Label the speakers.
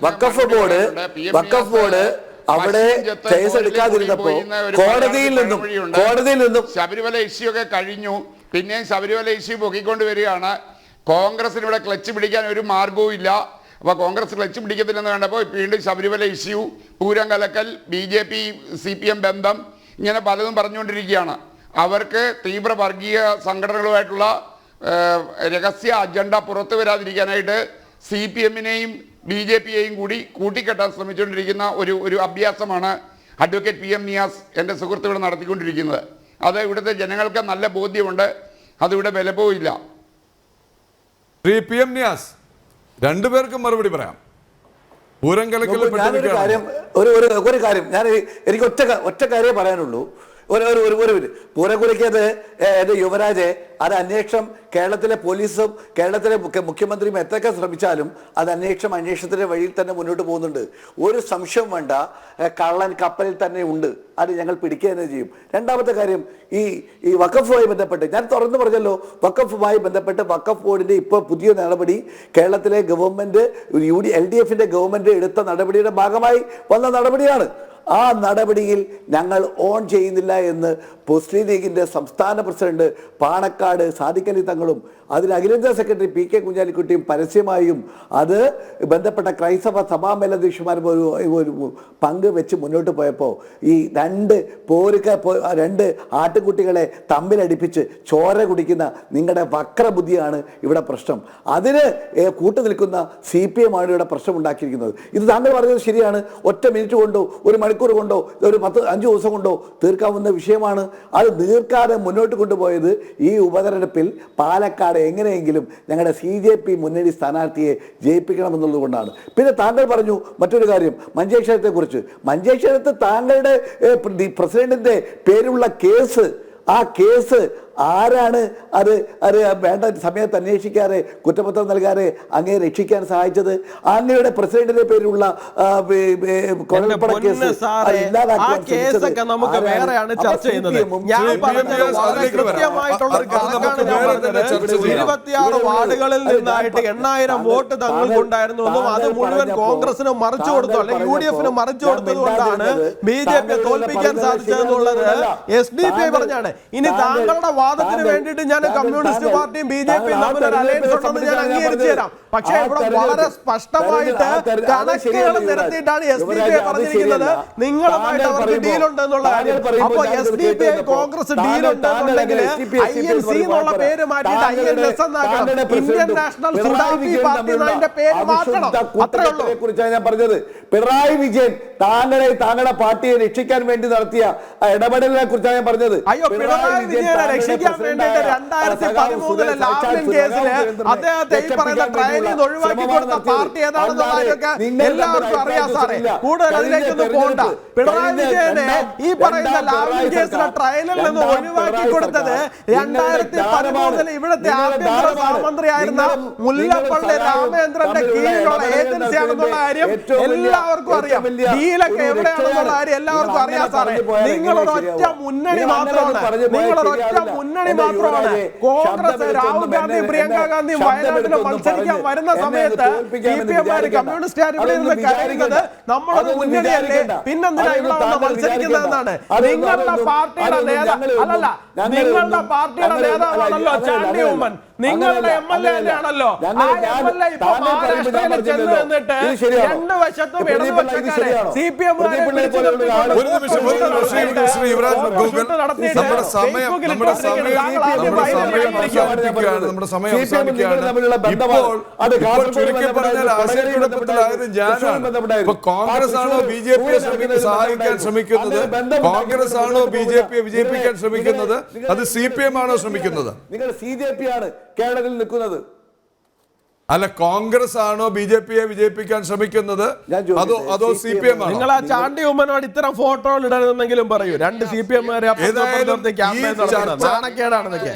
Speaker 1: വഖഫ് board അവിടെ case എടുക്കാതിരുന്നപ്പോ കോടതിയിൽ നിന്നും
Speaker 2: ശബരിമല ഇഷ്യൂ ഒക്കെ കഴിഞ്ഞു. പിന്നെയും ശബരിമല ഇഷ്യൂ പൊക്കിക്കൊണ്ട് വരികയാണ്. കോൺഗ്രസിന് ഇവിടെ ക്ലച്ച് പിടിക്കാൻ ഒരു മാർഗവും ഇല്ല. അപ്പോൾ കോൺഗ്രസ് ക്ലച്ച് പിടിക്കത്തില്ലെന്ന് കണ്ടപ്പോൾ വീണ്ടും ശബരിമല ഇഷ്യൂ, പൂരം കലക്കൽ, BJP CPM ബന്ധം, ഇങ്ങനെ പലതും പറഞ്ഞുകൊണ്ടിരിക്കുകയാണ്. അവർക്ക് തീവ്ര വർഗീയ സംഘടനകളുമായിട്ടുള്ള രഹസ്യ അജണ്ട പുറത്തു വരാതിരിക്കാനായിട്ട് CPM-നെയും BJP-യെയും കൂടി കൂട്ടിക്കെട്ടാൻ ശ്രമിച്ചുകൊണ്ടിരിക്കുന്ന ഒരു അഭ്യാസമാണ് അഡ്വക്കേറ്റ് PM നിയാസ് എൻ്റെ സുഹൃത്തുക്കൾ നടത്തിക്കൊണ്ടിരിക്കുന്നത്. അത് ഇവിടുത്തെ ജനങ്ങൾക്ക് നല്ല ബോധ്യമുണ്ട്. അതിവിടെ വിലപ്പോയില്ല.
Speaker 3: PM നിയാസ്, രണ്ടുപേർക്കും മറുപടി പറയാം. പൂരം കലക്കൽ
Speaker 1: ഒരു കാര്യം എനിക്ക് ഒറ്റ കാര്യമേ പറയാനുള്ളൂ. പൂരക്കുലയ്ക്കത് എൻ്റെ യുവരാജെ, അത് അന്വേഷണം കേരളത്തിലെ പോലീസും കേരളത്തിലെ മുഖ്യമന്ത്രിയും എത്രയൊക്കെ ശ്രമിച്ചാലും അത് അന്വേഷണത്തിന്റെ വഴിയിൽ തന്നെ മുന്നോട്ട് പോകുന്നുണ്ട്. ഒരു സംശയം വേണ്ട, കള്ളൻ കപ്പലിൽ തന്നെ ഉണ്ട്. അത് ഞങ്ങൾ പിടിക്കുക തന്നെ ചെയ്യും. രണ്ടാമത്തെ കാര്യം, ഈ വഖഫുമായി ബന്ധപ്പെട്ട് ഞാൻ തുറന്നു പറഞ്ഞല്ലോ, വഖഫുമായി ബന്ധപ്പെട്ട് വഖഫ് ബോർഡിന്റെ ഇപ്പോൾ പുതിയ നടപടി കേരളത്തിലെ ഗവൺമെന്റ് LDF-ന്റെ ഗവൺമെന്റ് എടുത്ത നടപടിയുടെ ഭാഗമായി വന്ന നടപടിയാണ്. ആ നടപടിയിൽ ഞങ്ങൾ ഓൺ ചെയ്യുന്നില്ല എന്ന് മുസ്ലിം ലീഗിൻ്റെ സംസ്ഥാന പ്രസിഡന്റ് പാണക്കാട് സാദിഖ് അലി തങ്ങളും അതിന് അഖിലേന്ത്യാ സെക്രട്ടറി PK കുഞ്ഞാലിക്കുട്ടിയും പരസ്യമായും അത് ബന്ധപ്പെട്ട ക്രൈസ്തവ സഭാ മേലധ്യക്ഷന്മാരും ഒരു പങ്ക് വെച്ച് മുന്നോട്ട് പോയപ്പോൾ ഈ രണ്ട് ആട്ടുകുട്ടികളെ തമ്മിലടിപ്പിച്ച് ചോര കുടിക്കുന്ന നിങ്ങളുടെ വക്രബുദ്ധിയാണ് ഇവിടെ പ്രശ്നം. അതിന് കൂട്ടുനിൽക്കുന്ന CPM ആണ് ഇവിടെ പ്രശ്നം ഉണ്ടാക്കിയിരിക്കുന്നത്. ഇത് താങ്കൾ പറഞ്ഞത് ശരിയാണ്. ഒറ്റ മിനിറ്റ് കൊണ്ടോ ഒരു മണിക്കൂർ കൊണ്ടോ ഒരു 5 ദിവസം കൊണ്ടോ തീർക്കാവുന്ന വിഷയമാണ്. അത് തീർക്കാതെ മുന്നോട്ട് കൊണ്ടുപോയത് ഈ ഉപതെരഞ്ഞെടുപ്പിൽ പാലക്കാട് എങ്ങനെയെങ്കിലും ഞങ്ങളുടെ CJP മുന്നണി സ്ഥാനാർത്ഥിയെ ജയിപ്പിക്കണമെന്നുള്ളത് കൊണ്ടാണ്. പിന്നെ താങ്കൾ പറഞ്ഞു മറ്റൊരു കാര്യം, മഞ്ചേശ്വരത്തെക്കുറിച്ച്. മഞ്ചേശ്വരത്ത് താങ്കളുടെ പ്രസിഡന്റിന്റെ പേരുള്ള കേസ്, ആ കേസ് ആരാണ് അത് വേണ്ട സമയത്ത് അന്വേഷിക്കാതെ കുറ്റപത്രം നൽകാതെ അങ്ങയെ രക്ഷിക്കാൻ സഹായിച്ചത്? അങ്ങയുടെ പ്രസിഡന്റിന്റെ പേരിലുള്ള
Speaker 4: നമുക്ക് വേറെയാണ് ചർച്ച ചെയ്യുന്നത്. ഞാൻ പറഞ്ഞത് വളരെ കൃത്യമായിട്ടുള്ള ഒരു കണക്കാണ്. 26 വാർഡുകളിൽ നിന്നായിട്ട് 8000 വോട്ട് തങ്ങൾക്കുണ്ടായിരുന്നു എന്നും അത് മുഴുവൻ കോൺഗ്രസിന് മറിച്ചു കൊടുത്തു, അല്ലെങ്കിൽ UDF-ന് മറിച്ചു കൊടുത്തത് കൊണ്ടാണ് BJP തോൽപ്പിക്കാൻ സാധിച്ചതെന്നുള്ളത് SDPI പറഞ്ഞാണ്. ഇനി താങ്കളുടെ വാദത്തിന് വേണ്ടിയിട്ട് ഞാൻ കമ്മ്യൂണിസ്റ്റ് പാർട്ടിയും BJP-യും തമ്മിൽ ഒരു അലയൻസ് ഉണ്ടെന്ന് ഞാൻ അംഗീകരിച്ചു തരാം. പക്ഷേ ഇവിടെ വളരെ സ്പഷ്ടമായിട്ട് കണക്കുകൾ നിരത്തിയിട്ടാണ് SDPI പറഞ്ഞിരിക്കുന്നത് നിങ്ങളുമായിട്ട് അവർക്ക് ഡീലുണ്ടെന്നുള്ള കാര്യം. അപ്പോൾ SDPI കോൺഗ്രസ് ഡീലുണ്ടെന്നുണ്ടെങ്കിൽ INC എന്നുള്ള പേര് മാറ്റിയിട്ട് INS എന്നാക്കണം. ഇന്ത്യൻ നാഷണൽ സുഡാപ്പി പാർട്ടി എന്നതിന്റെ പേര് മാറ്റണം. അത്രേ ഉള്ളൂ.
Speaker 1: കുറിച്ചാണ് ഞാൻ പറഞ്ഞത്. പിണറായി വിജയൻ താങ്കളുടെ പാർട്ടിയെ രക്ഷിക്കാൻ വേണ്ടി നടത്തിയ ഇടപെടലിനെ കുറിച്ചാണ് ഞാൻ പറഞ്ഞത്.
Speaker 4: അയ്യോ, പിണറായി വിജയനെ രക്ഷിക്കാൻ വേണ്ടിയിട്ട് 2013 ലാവ്ലിൻ കേസിൽ അദ്ദേഹത്തെ ഈ പറയുന്ന ട്രയലിൽ നിന്ന് ഒഴിവാക്കി കൊടുത്ത പാർട്ടി ഏതാണെന്നുള്ളതൊക്കെ എല്ലാവർക്കും അറിയാം സാറേ. കൂടുതൽ അതിലേക്കൊന്നും പോകണ്ട. പിണറായി വിജയനെ ഈ പറയുന്ന ലാവ്ലിൻ കേസിലെ ട്രയലിൽ നിന്ന് ഒഴിവാക്കി കൊടുത്തത് 2013 ഇവിടുത്തെ ആഭ്യന്തര സഹമന്ത്രിയായിരുന്ന മുല്ലപ്പള്ളി രാമചന്ദ്രന്റെ കീഴിലുള്ള ഏജൻസിയാണെന്നുള്ള കാര്യം എല്ലാവർക്കും അറിയാം. ഡീലൊക്കെ എവിടെയാണെന്നുള്ള കാര്യം എല്ലാവർക്കും അറിയാം സാറേ. നിങ്ങളൊരൊറ്റ മുന്നണി മാത്രമാണ്. കോൺഗ്രസ് രാഹുൽ ഗാന്ധി പ്രിയങ്ക ഗാന്ധി വയനാട്ടിൽ മത്സരിക്കാൻ വരുന്ന സമയത്ത് CPM-മാര് കമ്മ്യൂണിസ്റ്റുകാർ ഇവിടെ നിന്ന് കരുതുന്നത് നമ്മളൊരു മുന്നണിയല്ലേ, പിന്നെന്തിനാ ഇവിടെ വന്ന് മത്സരിക്കുന്നതെന്നാണ്. നിങ്ങളുടെ പാർട്ടിയുടെ നേതാവാണല്ലോ ചാണ്ടി ഉമ്മൻ. നിങ്ങളുടെ MLA ആണല്ലോ. ആ MLA ഇപ്പൊ മഹാരാഷ്ട്രയിൽ ചെന്ന് നിന്നിട്ട് രണ്ടു വശത്തും ഇടതുപക്ഷക്കാരെ CPM-മാരെ
Speaker 3: കോൺഗ്രസ് ആണോ BJP-യെ സഹായിക്കാൻ ശ്രമിക്കുന്നത്? കോൺഗ്രസ് ആണോ BJP-യെ വിജയിപ്പിക്കാൻ ശ്രമിക്കുന്നത്? അത് CPM ആണോ ശ്രമിക്കുന്നത്?
Speaker 1: നിങ്ങൾ CJP ആണ് കേരളത്തിൽ നിൽക്കുന്നത്.
Speaker 3: അല്ല, കോൺഗ്രസ് ആണോ BJP-യെ വിജയിപ്പിക്കാൻ ശ്രമിക്കുന്നത്? അതോ CPM ആണോ?
Speaker 4: നിങ്ങൾ ആ ചാണ്ടി ഉമ്മനോട് ഇത്തരം ഫോട്ടോകൾ ഇടരുന്നെങ്കിലും പറയൂ. 2 CPM-മാരെ നാണക്കേടാണെന്നൊക്കെ.